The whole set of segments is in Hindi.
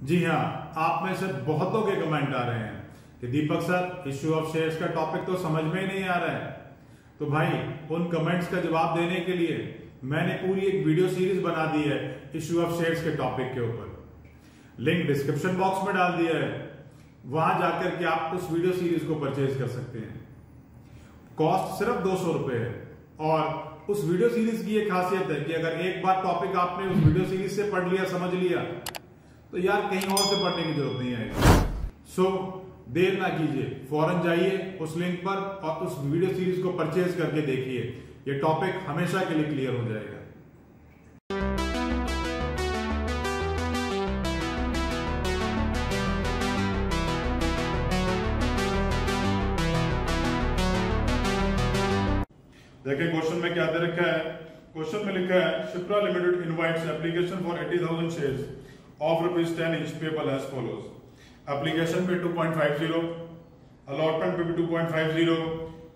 जी हाँ, आप में से बहुतों के कमेंट आ रहे हैं कि दीपक सर इश्यू ऑफ शेयर्स का टॉपिक तो समझ में ही नहीं आ रहा है। तो भाई उन कमेंट्स का जवाब देने के लिए मैंने पूरी एक वीडियो सीरीज बना दी है इश्यू ऑफ शेयर्स के टॉपिक के ऊपर। लिंक डिस्क्रिप्शन बॉक्स में डाल दिया है, वहां जाकर के आप उस वीडियो सीरीज को परचेज कर सकते हैं। कॉस्ट सिर्फ 200 रुपए है और उस वीडियो सीरीज की ये खासियत है कि अगर एक बार टॉपिक आपने उस वीडियो सीरीज से पढ़ लिया, समझ लिया, तो यार कहीं और से पढ़ने की जरूरत नहीं आएगी। सो देर ना कीजिए, फौरन जाइए उस लिंक पर और उस वीडियो सीरीज को परचेज करके देखिए। ये टॉपिक हमेशा के लिए क्लियर हो जाएगा। देखिए क्वेश्चन में क्या दे रखा है। क्वेश्चन में लिखा है Shipra limited invites application for 80,000 shares of ₹10 each payable as follows. Application पे 2.50, अलॉटमेंट पे भी 2.50,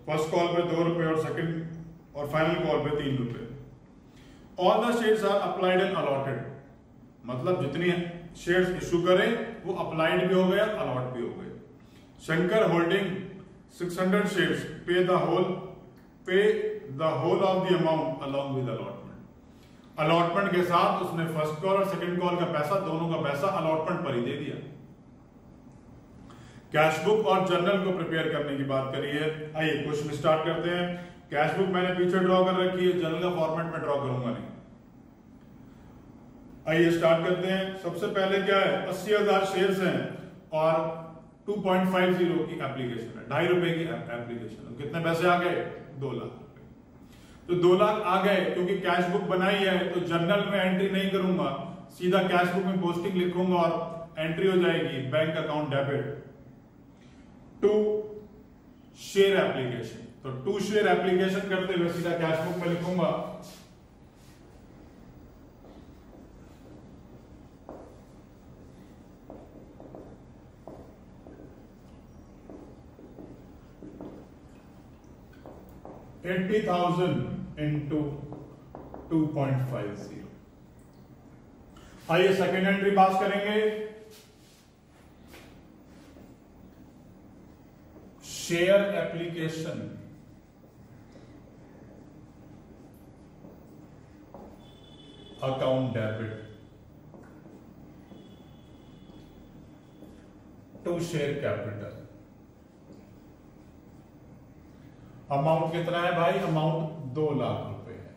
फर्स्ट कॉल पे 2 रुपए और सेकंड और फाइनल कॉल पे 3 रुपए। All the shares are applied and allotted, मतलब जितनी शेयर्स इशू करें वो अप्लाइड भी हो गए, अलॉट भी हो गए। Shankar holding 600 shares pay the whole of the amount along with allotment. Allotment के साथ उसने फर्स्ट कॉल और सेकंड कॉल का पैसा, दोनों का पैसा अलॉटमेंट पर ही दे दिया। कैश बुक और जर्नल को प्रिपेयर करने की बात करी है। आइए क्वेश्चन स्टार्ट करते हैं। कैश बुक मैंने पीछे ड्रॉ कर रखी है, जर्नल का फॉर्मेट में ड्रॉ करूंगा नहीं। आइए स्टार्ट करते हैं। सबसे पहले क्या है, 80,000 शेयर्स हैं और 2.50 की एप्लीकेशन है, 2.5 रुपए की एप्लीकेशन। कितने पैसे आ गए? 2 लाख। तो 2 लाख आ गए। क्योंकि कैश बुक बनाई है तो जर्नल में एंट्री नहीं करूंगा, सीधा कैश बुक में पोस्टिंग लिखूंगा और एंट्री हो जाएगी bank account debit to share application. तो टू शेयर एप्लीकेशन करते हुए सीधा कैश बुक में लिखूंगा $80,000 into 2.50। आइए सेकेंड एंट्री पास करेंगे। Share application account debit to share capital. Amount कितना है भाई? अमाउंट 2 लाख रुपए है।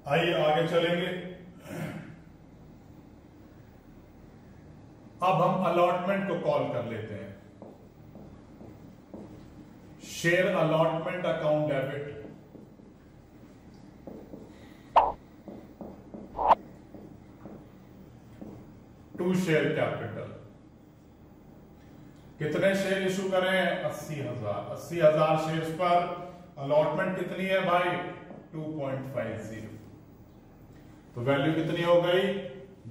आइए आगे चलेंगे। अब हम अलॉटमेंट को कॉल कर लेते हैं। Share allotment account debit to share capital. कितने शेयर इशू करें? 80,000। 80,000 शेयर्स पर अलॉटमेंट कितनी है भाई? 2.50। तो वैल्यू कितनी हो गई?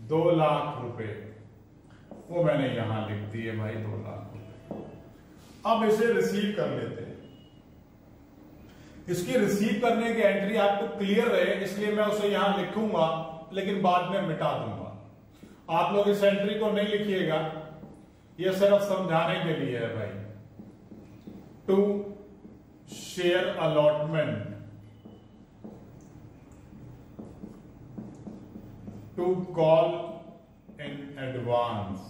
2 लाख रुपए। वो मैंने यहां लिख दी है भाई, 2 लाख रुपए। अब इसे रिसीव कर लेते हैं। इसकी रिसीव करने की एंट्री आपको क्लियर रहे इसलिए मैं उसे यहां लिखूंगा, लेकिन बाद में मिटा दूंगा। आप लोग इस एंट्री को नहीं लिखिएगा, यह सिर्फ समझाने के लिए है भाई। To share allotment to call in advance.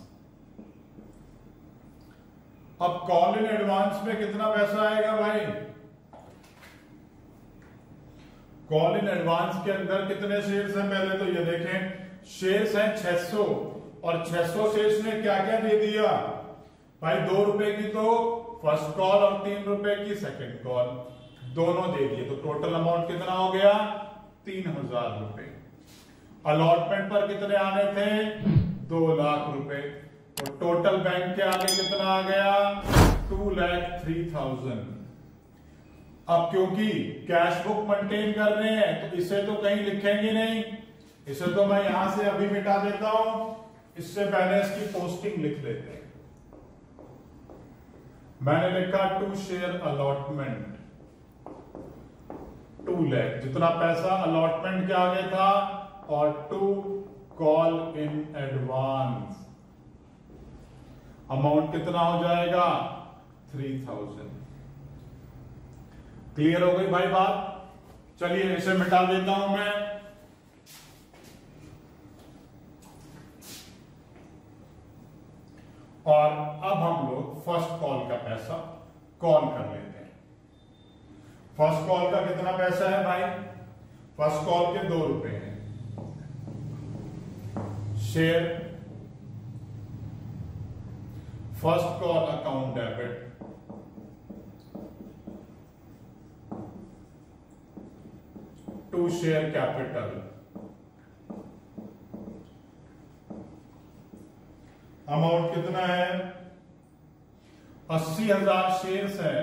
अब कॉल इन एडवांस में कितना पैसा आएगा भाई? कॉल इन एडवांस के अंदर कितने शेयर्स हैं? पहले तो ये देखें, शेयर्स हैं 600 और 600 शेयर्स ने क्या क्या दे दिया भाई? 2 रुपए की तो फर्स्ट कॉल और 3 रुपए की सेकंड कॉल, दोनों दे दिए। तो टोटल अमाउंट कितना हो गया? 3,000 रुपए। अलॉटमेंट पर कितने आने थे? 2 लाख रुपए। और टोटल बैंक के आगे कितना आ गया? 2,03,000। अब क्योंकि कैश बुक मेंटेन कर रहे हैं तो इसे तो कहीं लिखेंगे नहीं, इसे तो मैं यहां से अभी मिटा देता हूं। इससे पहले इसकी पोस्टिंग लिख लेते हैं। मैंने लिखा टू शेयर अलॉटमेंट 2 लाख, जितना पैसा अलॉटमेंट के आगे था, और to call in advance amount कितना हो जाएगा 3000। क्लियर हो गई भाई बात? चलिए इसे मिटा देता हूं मैं। और अब हम लोग फर्स्ट कॉल का पैसा कॉल कर लेते हैं। फर्स्ट कॉल का कितना पैसा है भाई? फर्स्ट कॉल के 2 रुपए हैं। Share first call account debit to share capital amount कितना है? 80,000 शेयर्स है,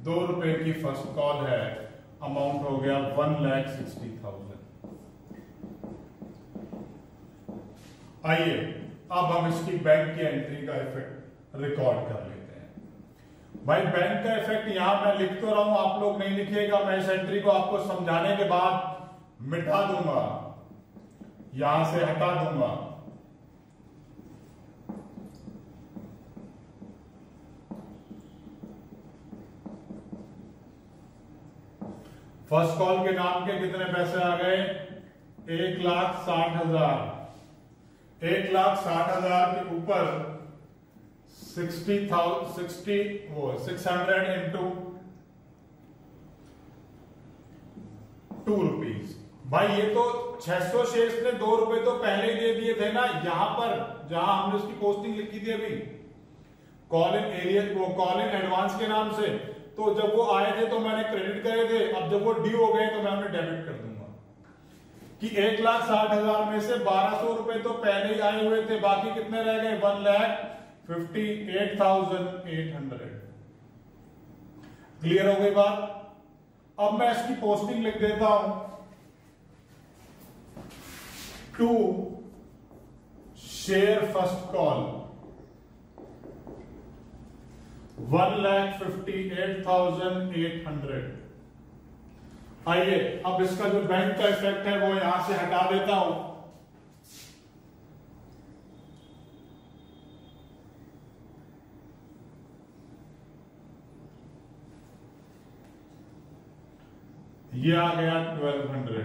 2 रुपए की फर्स्ट कॉल है, अमाउंट हो गया 1,60,000। आइए अब हम इसकी बैंक की एंट्री का इफेक्ट रिकॉर्ड कर लेते हैं। भाई बैंक का इफेक्ट यहां मैं लिख तो रहा हूं, आप लोग नहीं लिखिएगा, मैं इस एंट्री को आपको समझाने के बाद मिटा दूंगा, यहां से हटा दूंगा। फर्स्ट कॉल के नाम के कितने पैसे आ गए? 1,60,000। 1,60,000 के ऊपर 600 इंटू 2 रुपीज। भाई ये तो 600 शेयर्स ने 2 रुपए तो पहले ही दे दिए थे ना, यहां पर जहां हमने उसकी पोस्टिंग लिखी थी अभी कॉल इन एरिया, वो कॉल इन एडवांस के नाम से, तो जब वो आए थे तो मैंने क्रेडिट करे थे, अब जब वो ड्यू हो गए तो मैं उन्हें डेबिट कर दूंगा कि 1,60,000 में से 1,200 रुपए तो पहले ही आए हुए थे, बाकी कितने रह गए? 1,58,800। क्लियर हो गई बात? अब मैं इसकी पोस्टिंग लिख देता हूं, टू शेयर फर्स्ट कॉल 1,58,800। आइए अब इसका जो बैंक का इफेक्ट है वो यहां से हटा देता हूं। ये आ गया 1,200।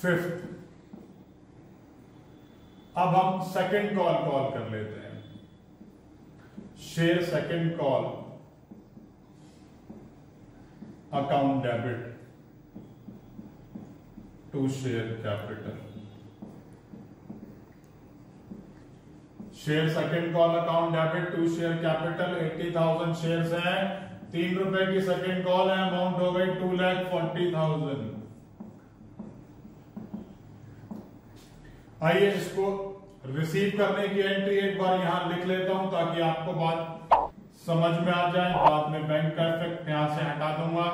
फिफ्थ, अब हम सेकंड कॉल कर लेते हैं। Share second call account debit to share capital. Share second call account debit to share capital 80,000 shares हैं, 3 रुपए की सेकंड कॉल है, अमाउंट हो गई 2,40,000। आइए इसको रिसीव करने की एंट्री एक बार यहां लिख लेता हूं ताकि आपको बात समझ में आ जाए। बाद में बैंक का इफेक्ट यहां से हटा दूंगा।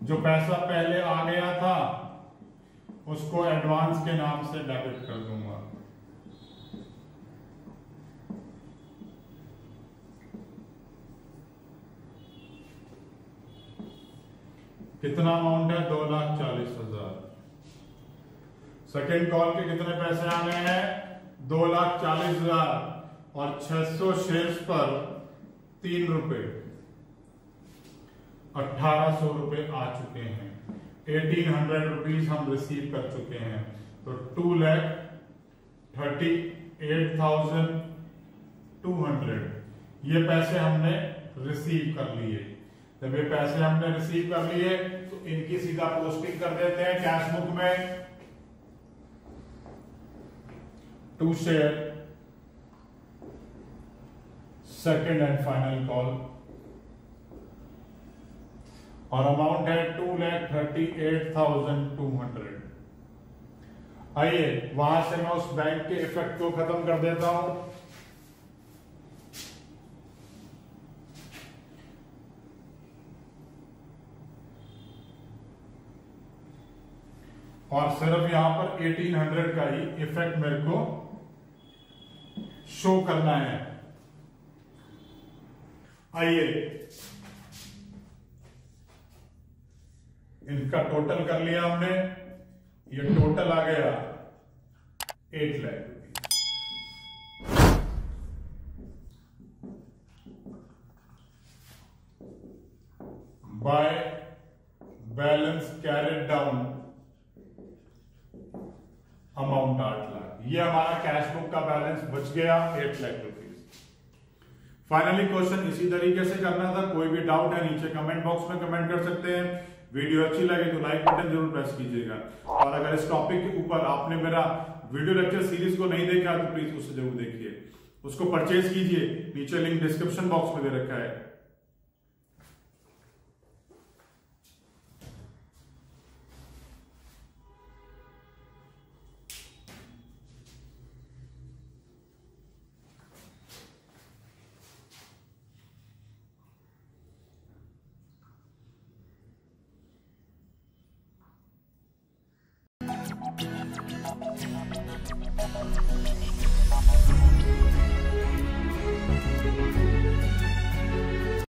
जो पैसा पहले आ गया था उसको एडवांस के नाम से डेबिट कर दूंगा। कितना अमाउंट है? 2,40,000। सेकेंड कॉल के कितने पैसे आने हैं? 2,40,000 और 600 शेयर्स पर 3 रुपए, 1,800 रुपए आ चुके हैं। 1,800 रुपीज हम रिसीव कर चुके हैं, तो 2,38,200 ये पैसे हमने रिसीव कर लिए। जब ये पैसे हमने रिसीव कर लिए तो इनकी सीधा पोस्टिंग कर देते हैं कैश बुक में। To share second and final call और अमाउंट है 2,38,200। आइए वहां से मैं उस बैंक के इफेक्ट को खत्म कर देता हूं। और सिर्फ यहां पर 1,800 का ही इफेक्ट मेरे को शो करना है। आइए इनका टोटल कर लिया हमने, ये टोटल आ गया 8 lakh rupees. By balance carried down amount 8 lakh. ये हमारा कैश बुक का बैलेंस बच गया 8 लाख रुपीज। फाइनली क्वेश्चन इसी तरीके से करना था। कोई भी डाउट है नीचे कमेंट बॉक्स में कमेंट कर सकते हैं। वीडियो अच्छी लगे तो लाइक बटन जरूर प्रेस कीजिएगा, और अगर इस टॉपिक के ऊपर आपने मेरा वीडियो लेक्चर सीरीज को नहीं देखा तो प्लीज उसे जरूर देखिए, उसको परचेज कीजिए। नीचे लिंक डिस्क्रिप्शन बॉक्स में दे रखा है।